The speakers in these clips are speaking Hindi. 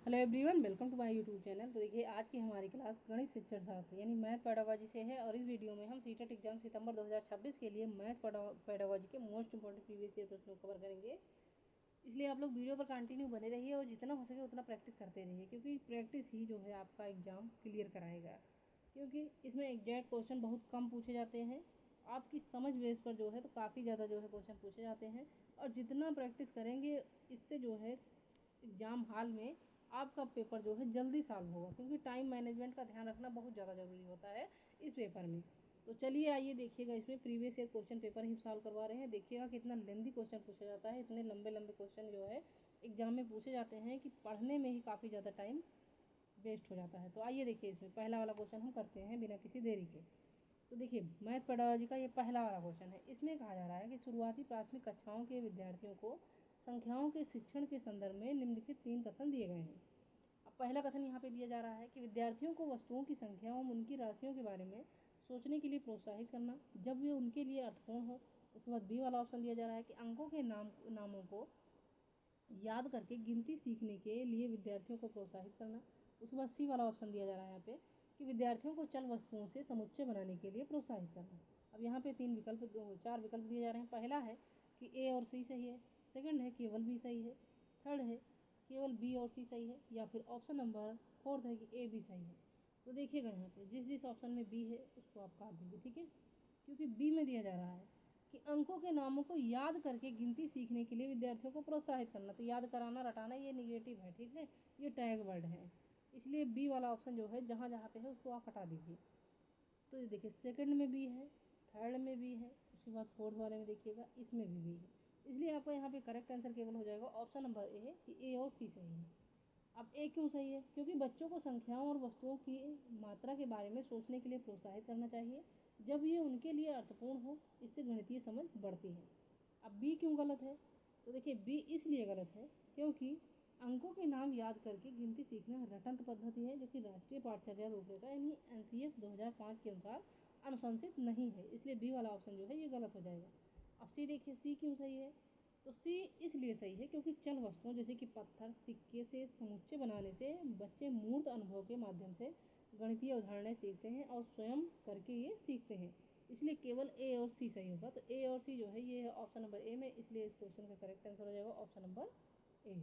Hello everyone, welcome to my YouTube channel. तो देखिए, आज की हमारी क्लास गणित शिक्षण शास्त्र यानी मैथ पेडागोजी से है और इस वीडियो में हम सीटेट एग्जाम सितंबर 2026 के लिए मैथ पेडागोजी के मोस्ट इंपॉर्टेंट प्रीवियस ईयर प्रश्नों को कवर करेंगे। इसलिए आप लोग वीडियो पर कंटिन्यू बने रहिए और जितना हो सके उतना प्रैक्टिस करते रहिए, क्योंकि प्रैक्टिस ही जो है आपका एग्ज़ाम क्लियर कराएगा। क्योंकि इसमें एग्जैक्ट क्वेश्चन बहुत कम पूछे जाते हैं, आपकी समझ बेस पर जो है तो काफ़ी ज़्यादा जो है क्वेश्चन पूछे जाते हैं। और जितना प्रैक्टिस करेंगे इससे जो है एग्ज़ाम हॉल में आपका पेपर जो है जल्दी सॉल्व होगा, क्योंकि टाइम मैनेजमेंट का ध्यान रखना बहुत ज़्यादा ज़रूरी होता है इस पेपर में। तो चलिए आइए देखिएगा, इसमें प्रीवियस ईयर क्वेश्चन पेपर ही सॉल्व करवा रहे हैं। देखिएगा कितना लेंदी क्वेश्चन पूछा जाता है, इतने लंबे लंबे क्वेश्चन जो है एग्जाम में पूछे जाते हैं कि पढ़ने में ही काफ़ी ज़्यादा टाइम वेस्ट हो जाता है। तो आइए देखिए, इसमें पहला वाला क्वेश्चन हम करते हैं बिना किसी देरी के। तो देखिए, मैथ पेडागोजी का ये पहला वाला क्वेश्चन है। इसमें कहा जा रहा है कि शुरुआती प्राथमिक कक्षाओं के विद्यार्थियों को संख्याओं के शिक्षण के संदर्भ में निम्नलिखित 3 कथन दिए गए हैं। अब पहला कथन यहाँ पे दिया जा रहा है कि विद्यार्थियों को वस्तुओं की संख्या एवं उनकी राशियों के बारे में सोचने के लिए प्रोत्साहित करना जब वे उनके लिए अर्थपूर्ण हो। उसके बाद बी वाला ऑप्शन दिया जा रहा है कि अंकों के नामों को याद करके गिनती सीखने के लिए विद्यार्थियों को प्रोत्साहित करना। उसके बाद सी वाला ऑप्शन दिया जा रहा है यहाँ पे कि विद्यार्थियों को चल वस्तुओं से समुच्चय बनाने के लिए प्रोत्साहित करना। अब यहाँ पे चार विकल्प दिए जा रहे हैं। पहला है कि ए और सी सही है, सेकंड है केवल बी सही है, थर्ड है केवल बी और सी सही है, या फिर ऑप्शन नंबर फोर्थ है कि ए बी सही है। तो देखिएगा यहाँ पे जिस जिस ऑप्शन में बी है उसको आप काट दीजिए, ठीक है। क्योंकि बी में दिया जा रहा है कि अंकों के नामों को याद करके गिनती सीखने के लिए विद्यार्थियों को प्रोत्साहित करना। तो याद कराना रटाना ये निगेटिव है, ठीक है, ये टैग वर्ड है। इसलिए बी वाला ऑप्शन जो है जहाँ जहाँ पे है उसको आप हटा दीजिए। तो ये देखिए, सेकंड में बी है, थर्ड में बी है, उसके बाद फोर्थ वाले में देखिएगा इसमें भी बी है। इसलिए आपका यहाँ पे करेक्ट आंसर केवल हो जाएगा ऑप्शन नंबर ए है कि ए और सी सही है। अब ए क्यों सही है? क्योंकि बच्चों को संख्याओं और वस्तुओं की मात्रा के बारे में सोचने के लिए प्रोत्साहित करना चाहिए जब ये उनके लिए अर्थपूर्ण हो, इससे गणितीय समझ बढ़ती है। अब बी क्यों गलत है? तो देखिए, बी इसलिए गलत है क्योंकि अंकों के नाम याद करके गिनती सीखना रटंत पद्धति है, जो कि राष्ट्रीय पाठ्यचर्या रूपरेखा यानी एनसीएफ 2005 के अनुसार अनुशंसित नहीं है। इसलिए बी वाला ऑप्शन जो है ये गलत हो जाएगा। अब सी देखिए, सी क्यों सही है? तो सी इसलिए सही है क्योंकि चल वस्तुओं जैसे कि पत्थर सिक्के से समुच्चय बनाने से बच्चे मूर्त अनुभव के माध्यम से गणितीय उदाहरणें सीखते हैं और स्वयं करके ये सीखते हैं। इसलिए केवल ए और सी सही होगा। तो ए और सी जो है ये है ऑप्शन नंबर ए में, इसलिए इस क्वेश्चन का करेक्ट आंसर हो जाएगा ऑप्शन नंबर ए।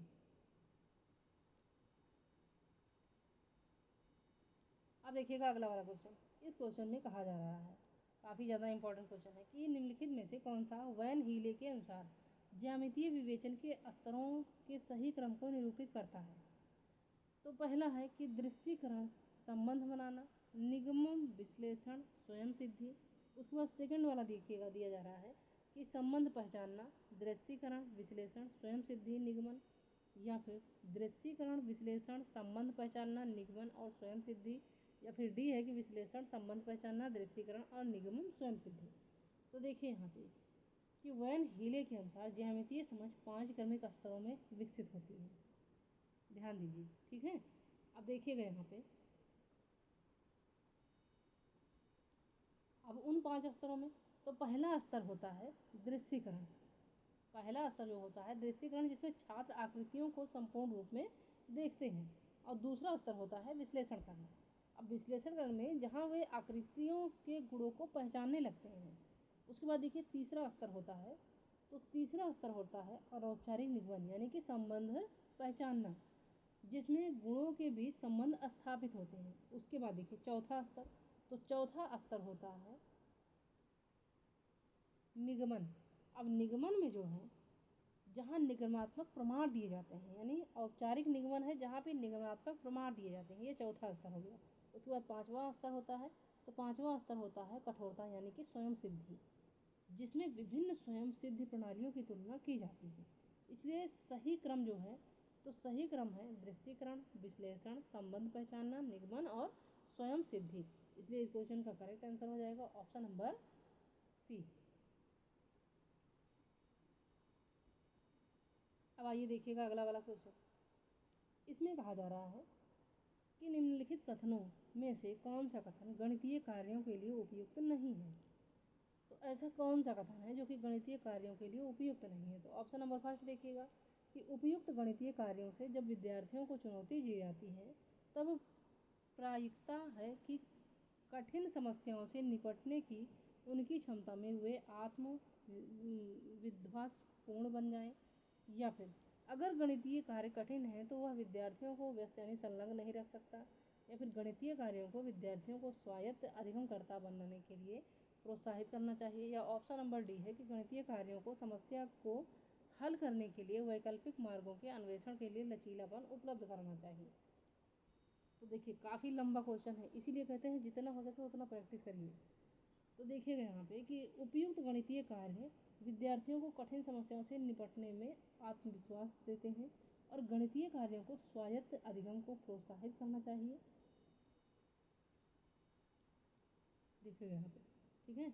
अब देखिएगा अगला वाला क्वेश्चन। इस क्वेश्चन में कहा जा रहा है, काफ़ी ज़्यादा इंपॉर्टेंट क्वेश्चन है, कि निम्नलिखित में से कौन सा वैन हीले के अनुसार ज्यामितीय विवेचन के स्तरों के सही क्रम को निरूपित करता है। तो पहला है कि दृश्यीकरण, संबंध बनाना, निगमन, विश्लेषण, स्वयं सिद्धि। उसके बाद सेकंड वाला देखिएगा दिया जा रहा है कि संबंध पहचानना, दृश्यीकरण, विश्लेषण, स्वयं सिद्धि, निगमन, या फिर दृश्यीकरण, विश्लेषण, संबंध पहचानना, निगमन और स्वयं सिद्धि, या फिर डी है कि विश्लेषण, संबंध पहचानना, दृश्यीकरण और निगमन, स्वयं सिद्धि। तो देखिए यहाँ पे कि वैन हीले के अनुसार ज्यामितीय समझ 5 क्रमिक स्तरों में विकसित होती है। ध्यान दीजिए, ठीक है। अब देखिएगा यहाँ पे, अब उन 5 स्तरों में तो पहला स्तर होता है दृश्यीकरण। पहला स्तर जो होता है दृश्यीकरण, जिसमें छात्र आकृतियों को संपूर्ण रूप में देखते हैं। और दूसरा स्तर होता है विश्लेषण करना। अब विश्लेषण करने में जहाँ वे आकृतियों के गुणों को पहचानने लगते हैं। उसके बाद देखिए तीसरा स्तर होता है, तो तीसरा स्तर होता है अनौपचारिक निगमन यानी कि संबंध पहचानना, जिसमें गुणों के बीच संबंध स्थापित होते हैं। उसके बाद देखिए चौथा स्तर, तो चौथा स्तर होता है निगमन। अब निगमन में जो है जहाँ निगमनात्मक प्रमाण दिए जाते हैं, यानी औपचारिक निगमन है जहाँ पे निगमनात्मक प्रमाण दिए जाते हैं, ये चौथा स्तर हो गया। उसके बाद पांचवा स्तर होता है, तो पांचवा स्तर होता है कठोरता यानी कि स्वयं सिद्धि, जिसमें विभिन्न स्वयं सिद्ध प्रणालियों की तुलना की जाती है। इसलिए सही क्रम जो है, तो सही क्रम है दृश्यीकरण, विश्लेषण, संबंध पहचानना, निगमन और स्वयं सिद्धि। इसलिए इस क्वेश्चन का करेक्ट आंसर हो जाएगा ऑप्शन नंबर सी। अब आइए देखिएगा अगला वाला क्वेश्चन। इसमें कहा जा रहा है कि निम्नलिखित कथनों में से कौन सा कथन गणितीय कार्यों के लिए उपयुक्त नहीं है। तो ऐसा कौन सा कथन है जो कि गणितीय कार्यों के लिए उपयुक्त नहीं है? तो ऑप्शन नंबर फर्स्ट देखिएगा कि उपयुक्त गणितीय कार्यों से जब विद्यार्थियों को चुनौती दी जाती है तब प्रायिकता है कि कठिन समस्याओं से निपटने की उनकी क्षमता में वे आत्म विश्वास पूर्ण बन जाएं, या फिर अगर गणितीय कार्य कठिन है तो वह विद्यार्थियों को व्यस्त यानी संलग्न नहीं रख सकता, या फिर गणितीय कार्यों को विद्यार्थियों को स्वायत्त अधिगमकर्ता बनने के लिए प्रोत्साहित करना चाहिए, या ऑप्शन नंबर डी है कि गणितीय कार्यों को समस्या को हल करने के लिए वैकल्पिक मार्गों के अन्वेषण के लिए लचीलापन उपलब्ध कराना चाहिए। तो देखिए काफ़ी लंबा क्वेश्चन है, इसीलिए कहते हैं जितना हो सके उतना प्रैक्टिस करिए। तो देखिएगा यहाँ पे कि उपयुक्त गणितीय कार्य विद्यार्थियों को कठिन समस्याओं से निपटने में आत्मविश्वास देते हैं और गणितीय कार्यों को स्वायत्त अधिगम को प्रोत्साहित करना चाहिए। देखिएगा यहाँ पे, ठीक है।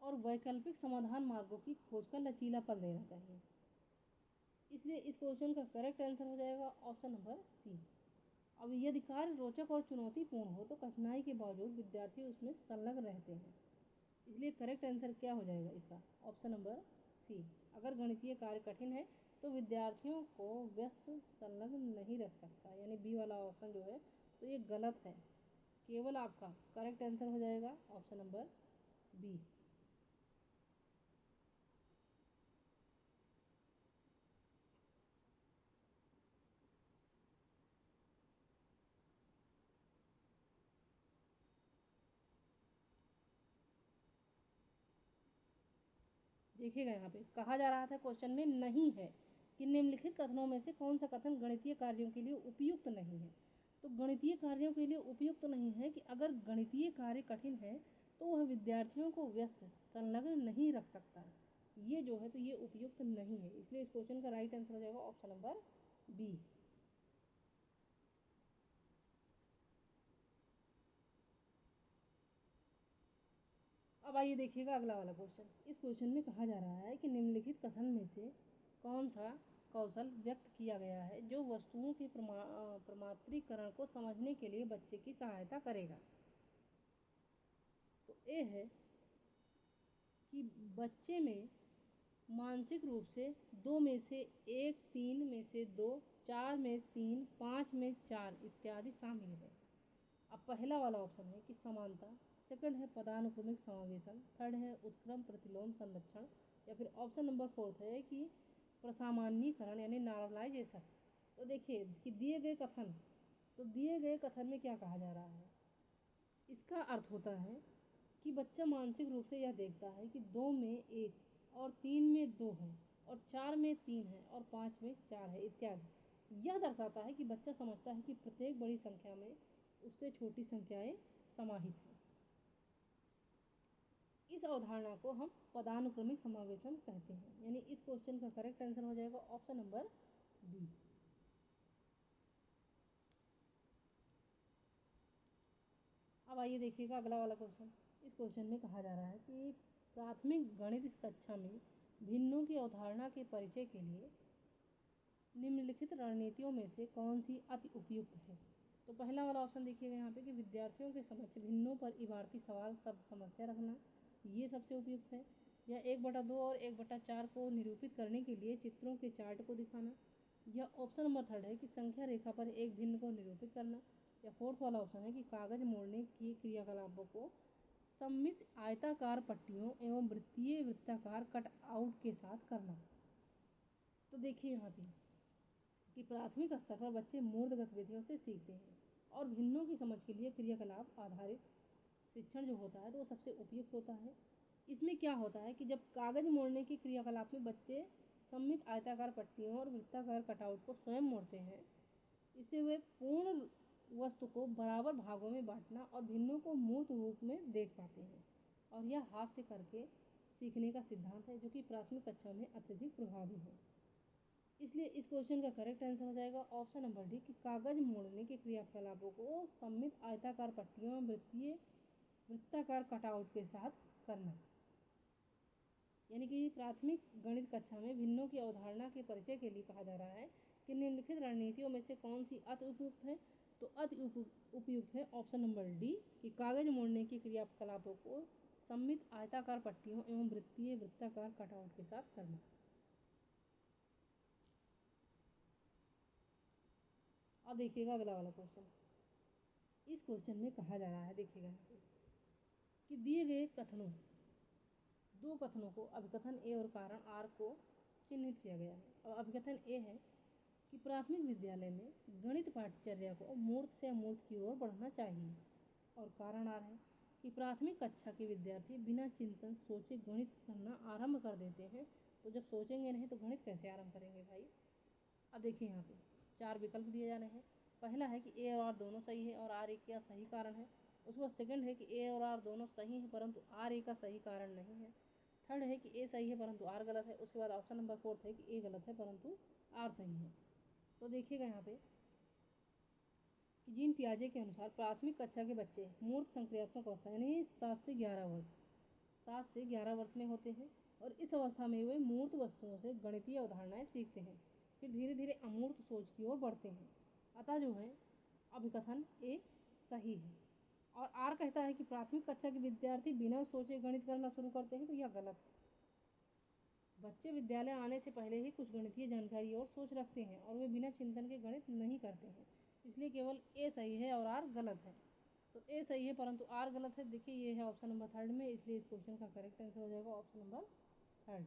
और वैकल्पिक समाधान मार्गों की खोज का लचीलापन देना चाहिए। इसलिए इस क्वेश्चन का करेक्ट आंसर हो जाएगा ऑप्शन नंबर सी। अब यदि कार्य रोचक और चुनौतीपूर्ण हो तो कठिनाई के बावजूद विद्यार्थी उसमें संलग्न रहते हैं। इसलिए करेक्ट आंसर क्या हो जाएगा इसका, ऑप्शन नंबर सी। अगर गणितीय कार्य कठिन है तो विद्यार्थियों को व्यस्त संलग्न नहीं रख सकता, यानी बी वाला ऑप्शन जो है तो ये गलत है। केवल आपका करेक्ट आंसर हो जाएगा ऑप्शन नंबर बी। देखिएगा यहाँ पे कहा जा रहा था क्वेश्चन में नहीं है कि निम्नलिखित कथनों में से कौन सा कथन गणितीय कार्यों के लिए उपयुक्त नहीं है। तो गणितीय कार्यों के लिए उपयुक्त नहीं है कि अगर गणितीय कार्य कठिन है तो वह विद्यार्थियों को व्यस्त संलग्न नहीं रख सकता। ये जो है तो ये उपयुक्त नहीं है, इसलिए इस क्वेश्चन का राइट आंसर हो जाएगा ऑप्शन नंबर बी। अब आइए देखिएगा अगला वाला क्वेश्चन। इस क्वेश्चन में कहा जा रहा है कि निम्नलिखित कथन में से कौन सा कौशल व्यक्त किया गया है जो वस्तुओं के प्रमात्रीकरण को समझने के लिए बच्चे की सहायता करेगा। तो ए है कि बच्चे में मानसिक रूप से दो में से एक, तीन में से दो, चार में तीन, पाँच में चार इत्यादि शामिल है। अब पहला वाला ऑप्शन है कि समानता, सेकंड है पदानुक्रमिक समावेशन, थर्ड है उत्क्रम प्रतिलोम संरक्षण, या फिर ऑप्शन नंबर फोर्थ है कि प्रसामान्यीकरण यानी नॉर्मलाइजेशन। तो देखिए कि दिए गए कथन, तो दिए गए कथन में क्या कहा जा रहा है, इसका अर्थ होता है कि बच्चा मानसिक रूप से यह देखता है कि दो में एक और तीन में दो है और चार में तीन है और पाँच में चार है इत्यादि। यह दर्शाता है कि बच्चा समझता है कि प्रत्येक बड़ी संख्या में उससे छोटी संख्याएं समाहित हैं। इस अवधारणा को हम पदानुक्रमिक समावेशन कहते हैं, यानी इस क्वेश्चन का करेक्ट आंसर हो जाएगा ऑप्शन नंबर बी। अब आइए देखिएगा अगला वाला क्वेश्चन। इस क्वेश्चन में कहा जा रहा है कि प्राथमिक गणित कक्षा में भिन्नों की अवधारणा के परिचय के लिए निम्नलिखित रणनीतियों में से कौन सी अति उपयुक्त है। तो पहला वाला ऑप्शन देखिएगा यहाँ पे कि विद्यार्थियों के समक्ष भिन्नों पर इबारती सवाल सब समस्या रखना, ये सबसे उपयुक्त है। या 1/2 और 1/4 को निरूपित करने के लिए चित्रों के चार्ट को दिखाना। या ऑप्शन नंबर थर्ड है कि संख्या रेखा पर एक भिन्न को निरूपित करना। या फोर्थ वाला ऑप्शन है कि कागज मोड़ने की क्रियाकलापों को सममित आयताकार पट्टियों एवं वृत्तीय वृत्ताकार कट आउट के साथ करना। तो देखिए यहाँ पे कि प्राथमिक स्तर पर बच्चे मूर्त गतिविधियों से सीखते हैं और भिन्नों की समझ के लिए क्रियाकलाप आधारित शिक्षण जो होता है तो वो सबसे उपयुक्त होता है। इसमें क्या होता है कि जब कागज मोड़ने की क्रियाकलाप में बच्चे सममित आयताकार पट्टियों और वृत्ताकार कटआउट को स्वयं मोड़ते हैं, इससे वे पूर्ण वस्तु को बराबर भागों में बांटना और भिन्नों को मूर्त रूप में देख पाते हैं। और यह हाथ से करके सीखने का सिद्धांत है जो कि प्राथमिक कक्षा में अत्यधिक प्रभावी है। इसलिए इस क्वेश्चन का करेक्ट आंसर हो जाएगा ऑप्शन नंबर डी कि कागज मोड़ने के क्रियाकलापों को सममित आयताकार पट्टियों वृत्तीय वृत्ताकार कटआउट के साथ करना। यानी कि प्राथमिक गणित कक्षा में भिन्नों की अवधारणा के परिचय के लिए कहा जा रहा है कि निम्नलिखित रणनीतियों में से कौन सी अति उपयुक्त है। तो अति उपयुक्त है ऑप्शन नंबर डी कि कागज मोड़ने की क्रियाकलापों को सममित आयताकार पट्टियों एवं वृत्तीय वृत्ताकार कटआउट के साथ करना। अब देखिएगा अगला वाला क्वेश्चन। इस क्वेश्चन में कहा जा रहा है, देखिएगा कि दिए गए कथनों, दो कथनों को अभिकथन ए और कारण आर को चिन्हित किया गया है। अब अभिकथन ए है कि प्राथमिक विद्यालय में गणित पाठचर्या को मूर्त से अमूर्त की ओर बढ़ाना चाहिए, और कारण आर है कि प्राथमिक कक्षा के विद्यार्थी बिना चिंतन सोचे गणित करना आरंभ कर देते हैं। तो जब सोचेंगे नहीं तो गणित कैसे आरंभ करेंगे भाई। अब देखिए यहाँ पे 4 विकल्प दिए जा रहे हैं। पहला है कि ए और आर दोनों सही है और आर एक का सही कारण है। उसके बाद सेकंड है कि ए और आर दोनों सही हैं परंतु आर ए का सही कारण नहीं है। थर्ड है कि ए सही है परंतु आर गलत है। उसके बाद ऑप्शन नंबर 4 है कि ए गलत है परंतु आर सही है। तो देखिएगा यहाँ पे कि जीन पियाजे के अनुसार प्राथमिक कक्षा के बच्चे मूर्त संक्रियात्मक अवस्था यानी 7 से 11 वर्ष में होते हैं, और इस अवस्था में वे मूर्त वस्तुओं से गणितीय अवधारणाएं सीखते हैं, फिर धीरे धीरे अमूर्त सोच की ओर बढ़ते हैं। अतः जो है अभिकथन ए सही है। और आर कहता है कि प्राथमिक कक्षा के विद्यार्थी बिना सोचे गणित करना शुरू करते हैं, तो यह गलत है। बच्चे विद्यालय आने से पहले ही कुछ गणितीय जानकारी और सोच रखते हैं और वे बिना चिंतन के गणित नहीं करते हैं। इसलिए केवल ए सही है और आर गलत है। तो ए सही है परंतु आर गलत है। देखिए ये है ऑप्शन नंबर 3 में, इसलिए इस क्वेश्चन का करेक्ट आंसर हो जाएगा ऑप्शन नंबर 3।